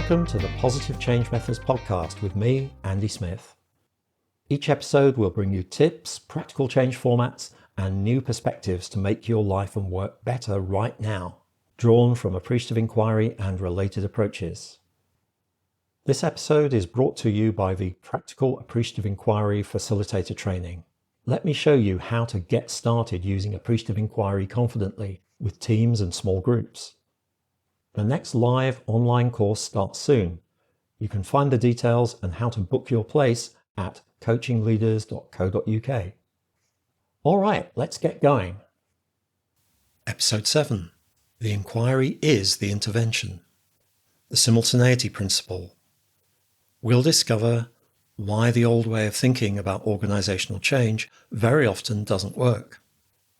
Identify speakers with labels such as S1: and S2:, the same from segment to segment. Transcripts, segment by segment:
S1: Welcome to the Positive Change Methods podcast with me, Andy Smith. Each episode will bring you tips, practical change formats, and new perspectives to make your life and work better right now, drawn from Appreciative Inquiry and related approaches. This episode is brought to you by the Practical Appreciative Inquiry Facilitator Training. Let me show you how to get started using Appreciative Inquiry confidently with teams and small groups. The next live online course starts soon. You can find the details and how to book your place at coachingleaders.co.uk. All right, let's get going. Episode 7. The inquiry is the intervention. The Simultaneity Principle. We'll discover why the old way of thinking about organizational change very often doesn't work.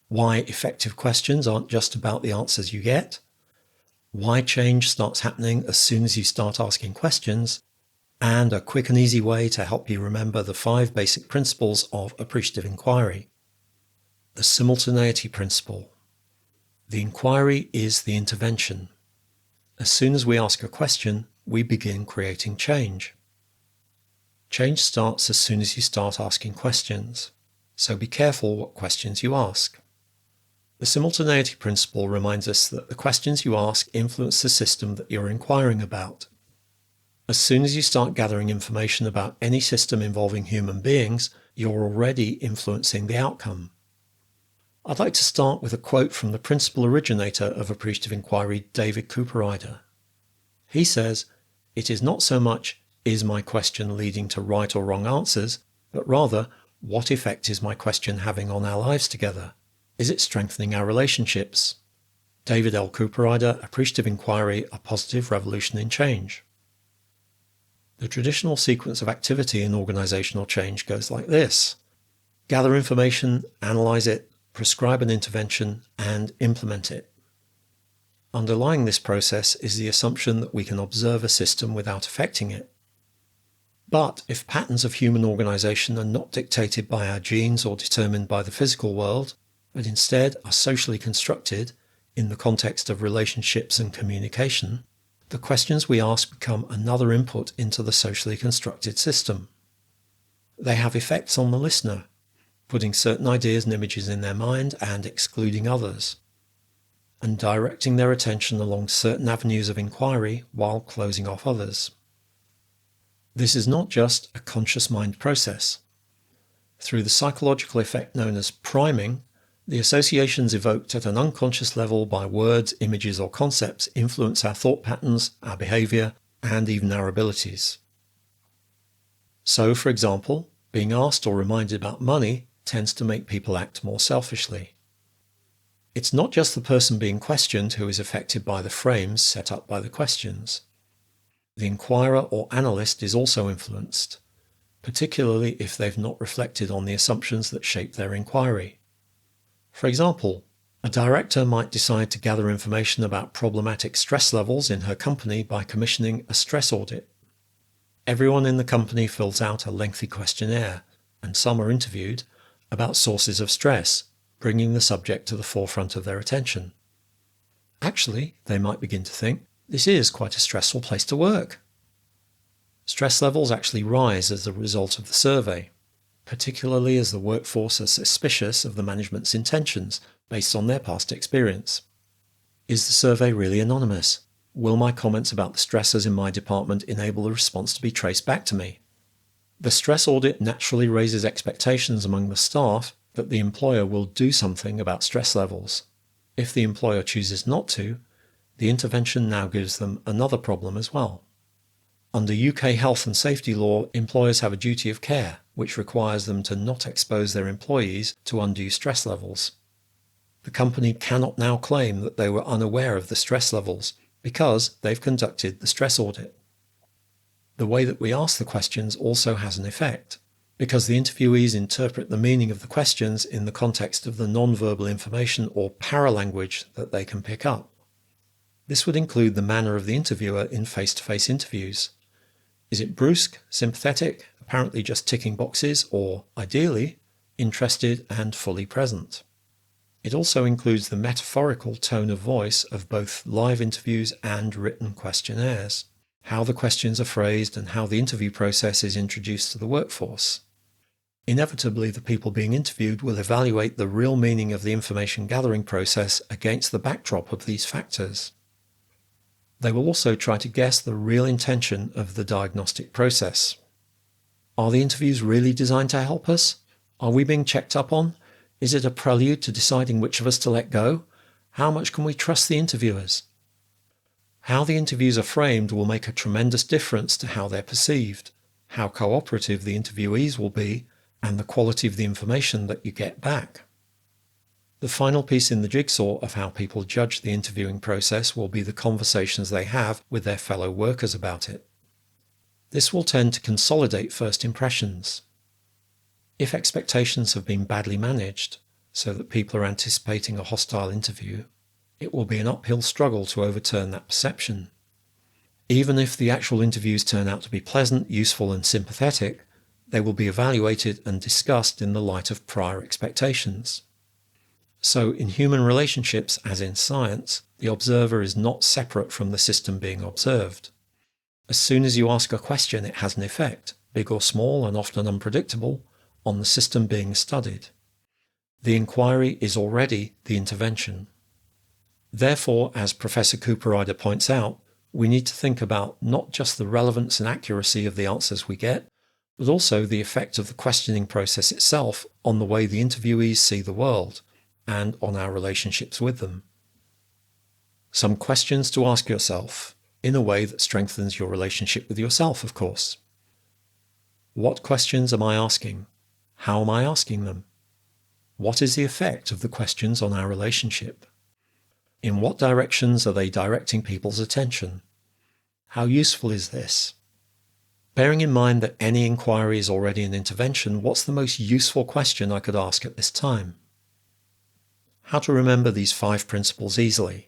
S1: Why effective questions aren't just about the answers you get. Why change starts happening as soon as you start asking questions, and a quick and easy way to help you remember the 5 basic principles of appreciative inquiry. The simultaneity principle. The inquiry is the intervention. As soon as we ask a question, we begin creating change. Change starts as soon as you start asking questions, so be careful what questions you ask. The simultaneity principle reminds us that the questions you ask influence the system that you're inquiring about. As soon as you start gathering information about any system involving human beings, you're already influencing the outcome. I'd like to start with a quote from the principal originator of appreciative inquiry, David Cooperrider. He says, "It is not so much, is my question leading to right or wrong answers, but rather, what effect is my question having on our lives together? Is it strengthening our relationships?" David L. Cooperrider, Appreciative Inquiry, A Positive Revolution in Change. The traditional sequence of activity in organizational change goes like this. Gather information, analyze it, prescribe an intervention, and implement it. Underlying this process is the assumption that we can observe a system without affecting it. But if patterns of human organization are not dictated by our genes or determined by the physical world, but instead are socially constructed in the context of relationships and communication, the questions we ask become another input into the socially constructed system. They have effects on the listener, putting certain ideas and images in their mind and excluding others, and directing their attention along certain avenues of inquiry while closing off others. This is not just a conscious mind process. Through the psychological effect known as priming, the associations evoked at an unconscious level by words, images, or concepts influence our thought patterns, our behavior, and even our abilities. So, for example, being asked or reminded about money tends to make people act more selfishly. It's not just the person being questioned who is affected by the frames set up by the questions. The inquirer or analyst is also influenced, particularly if they've not reflected on the assumptions that shape their inquiry. For example, a director might decide to gather information about problematic stress levels in her company by commissioning a stress audit. Everyone in the company fills out a lengthy questionnaire, and some are interviewed about sources of stress, bringing the subject to the forefront of their attention. Actually, they might begin to think, this is quite a stressful place to work. Stress levels actually rise as a result of the survey, particularly as the workforce are suspicious of the management's intentions based on their past experience. Is the survey really anonymous? Will my comments about the stressors in my department enable the response to be traced back to me? The stress audit naturally raises expectations among the staff that the employer will do something about stress levels. If the employer chooses not to, the intervention now gives them another problem as well. Under UK health and safety law, employers have a duty of care, which requires them to not expose their employees to undue stress levels. The company cannot now claim that they were unaware of the stress levels because they've conducted the stress audit. The way that we ask the questions also has an effect, because the interviewees interpret the meaning of the questions in the context of the non-verbal information or paralanguage that they can pick up. This would include the manner of the interviewer in face-to-face interviews. Is it brusque, sympathetic, apparently just ticking boxes, or, ideally, interested and fully present? It also includes the metaphorical tone of voice of both live interviews and written questionnaires. how the questions are phrased, and how the interview process is introduced to the workforce. Inevitably, the people being interviewed will evaluate the real meaning of the information gathering process against the backdrop of these factors. They will also try to guess the real intention of the diagnostic process. Are the interviews really designed to help us? Are we being checked up on? Is it a prelude to deciding which of us to let go? How much can we trust the interviewers? How the interviews are framed will make a tremendous difference to how they're perceived, how cooperative the interviewees will be, and the quality of the information that you get back. The final piece in the jigsaw of how people judge the interviewing process will be the conversations they have with their fellow workers about it. This will tend to consolidate first impressions. If expectations have been badly managed, so that people are anticipating a hostile interview, it will be an uphill struggle to overturn that perception. Even if the actual interviews turn out to be pleasant, useful, and sympathetic, they will be evaluated and discussed in the light of prior expectations. So in human relationships, as in science, the observer is not separate from the system being observed. As soon as you ask a question, it has an effect, big or small and often unpredictable, on the system being studied. The inquiry is already the intervention. Therefore, as Professor Cooper-Ryder points out, we need to think about not just the relevance and accuracy of the answers we get, but also the effect of the questioning process itself on the way the interviewees see the world, and on our relationships with them. Some questions to ask yourself, in a way that strengthens your relationship with yourself, of course. What questions am I asking? How am I asking them? What is the effect of the questions on our relationship? In what directions are they directing people's attention? How useful is this? Bearing in mind that any inquiry is already an intervention, what's the most useful question I could ask at this time? How to remember these 5 principles easily.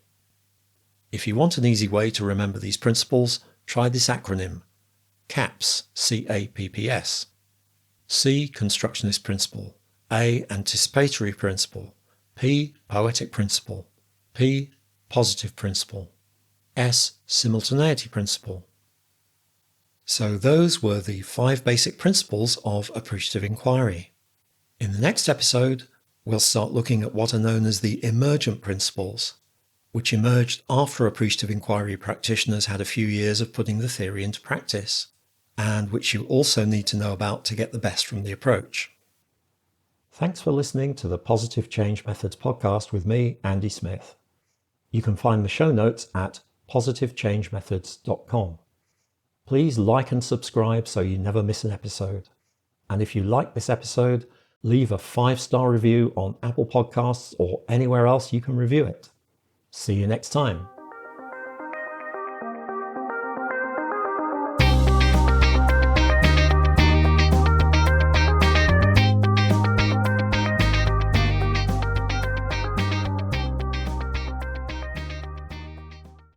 S1: If you want an easy way to remember these principles, try this acronym: CAPS, C-A-P-P-S. C, constructionist principle. A, anticipatory principle. P, poetic principle. P, positive principle. S, simultaneity principle. So those were the 5 basic principles of appreciative inquiry. In the next episode, we'll start looking at what are known as the emergent principles, which emerged after appreciative inquiry practitioners had a few years of putting the theory into practice, and which you also need to know about to get the best from the approach. Thanks for listening to the Positive Change Methods podcast with me, Andy Smith. You can find the show notes at positivechangemethods.com. Please like and subscribe so you never miss an episode. And if you like this episode, leave a 5-star review on Apple Podcasts or anywhere else you can review it. See you next time.